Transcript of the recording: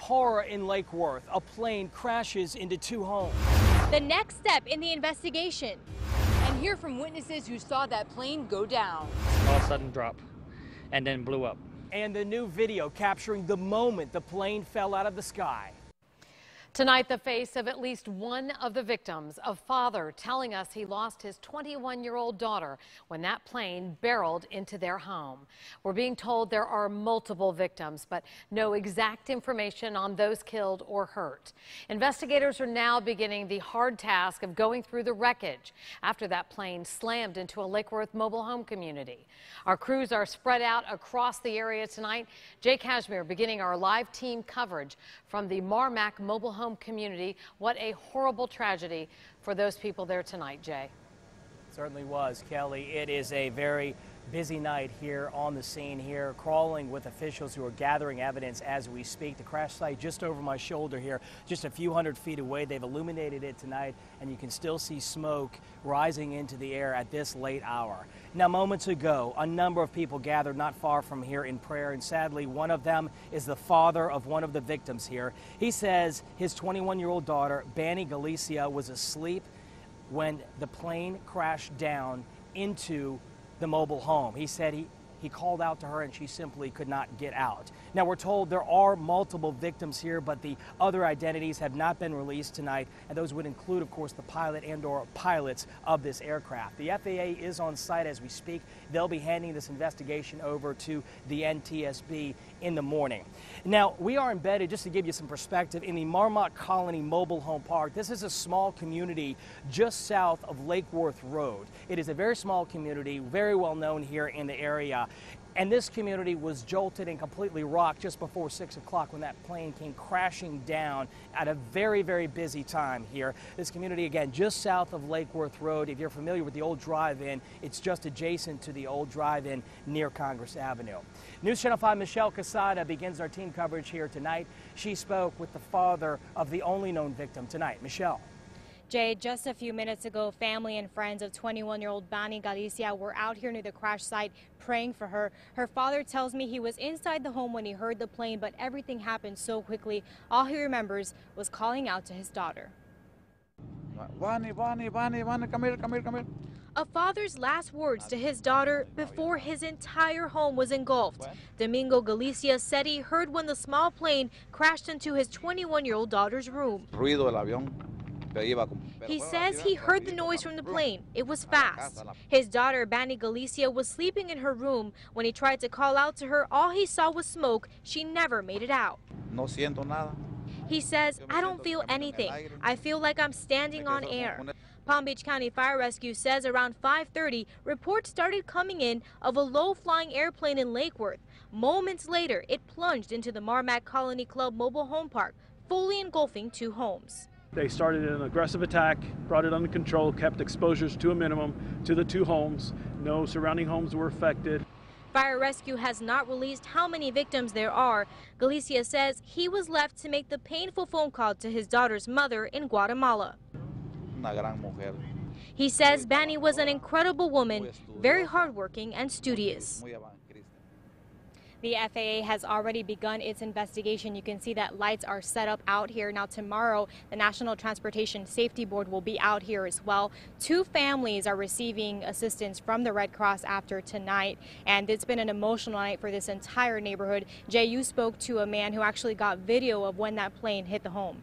Horror in Lake Worth. A plane crashes into two homes. The next step in the investigation. And hear from witnesses who saw that plane go down. All of a sudden drop and then blew up. And the new video capturing the moment the plane fell out of the sky. Tonight, the face of at least one of the victims, a father telling us he lost his 21-year-old daughter when that plane barreled into their home. We're being told there are multiple victims, but no exact information on those killed or hurt. Investigators are now beginning the hard task of going through the wreckage after that plane slammed into a Lake Worth mobile home community. Our crews are spread out across the area tonight. Jay Kashmir beginning our live team coverage from the Marmac mobile home community. What a horrible tragedy for those people there tonight, Jay. Certainly was, Kelly. It is a very busy night here on the scene here, crawling with officials who are gathering evidence as we speak. The crash site just over my shoulder here, just a few hundred feet away. They've illuminated it tonight, and you can still see smoke rising into the air at this late hour. Now, moments ago, a number of people gathered not far from here in prayer, and sadly, one of them is the father of one of the victims here. He says his 21-year-old daughter, Banny Galicia, was asleep when the plane crashed down into the mobile home. He said he called out to her and she simply could not get out. Now, we're told there are multiple victims here, but the other identities have not been released tonight, and those would include, of course, the pilot and/or pilots of this aircraft. The FAA is on site as we speak. They'll be handing this investigation over to the NTSB in the morning. Now, we are embedded, just to give you some perspective, in the Marmot Colony Mobile Home Park. This is a small community just south of Lake Worth Road. It is a very small community, very well known here in the area. And this community was jolted and completely rocked just before 6 o'clock when that plane came crashing down at a very, very busy time here. This community, again, just south of Lake Worth Road. If you're familiar with the old drive-in, it's just adjacent to the old drive-in near Congress Avenue. News Channel 5 Michelle Casada begins our team coverage here tonight. She spoke with the father of the only known victim tonight. Michelle. Jay, just a few minutes ago, family and friends of 21-year-old Banny Galicia were out here near the crash site praying for her. Her father tells me he was inside the home when he heard the plane, but everything happened so quickly. All he remembers was calling out to his daughter. Banny, Banny, Banny, Banny, come here, come here, come here. A father's last words to his daughter before his entire home was engulfed. Domingo Galicia said he heard when the small plane crashed into his 21-year-old daughter's room. Ruido del avión. He says he heard the noise from the plane. It was fast. His daughter, Banny Galicia, was sleeping in her room. When he tried to call out to her, all he saw was smoke. She never made it out. No siento nada. He says, I don't feel anything. I feel like I'm standing on air. Palm Beach County Fire Rescue says around 5:30, reports started coming in of a low-flying airplane in Lake Worth. Moments later, it plunged into the Marmac Colony Club mobile home park, fully engulfing two homes. They started an aggressive attack, brought it under control, kept exposures to a minimum to the two homes. No surrounding homes were affected. Fire Rescue has not released how many victims there are. Galicia says he was left to make the painful phone call to his daughter's mother in Guatemala. Una gran mujer. He says Banny was an incredible woman, very hardworking and studious. The FAA has already begun its investigation. You can see that lights are set up out here. Now tomorrow, the National Transportation Safety Board will be out here as well. Two families are receiving assistance from the Red Cross after tonight, and it's been an emotional night for this entire neighborhood. Jay, you spoke to a man who actually got video of when that plane hit the home.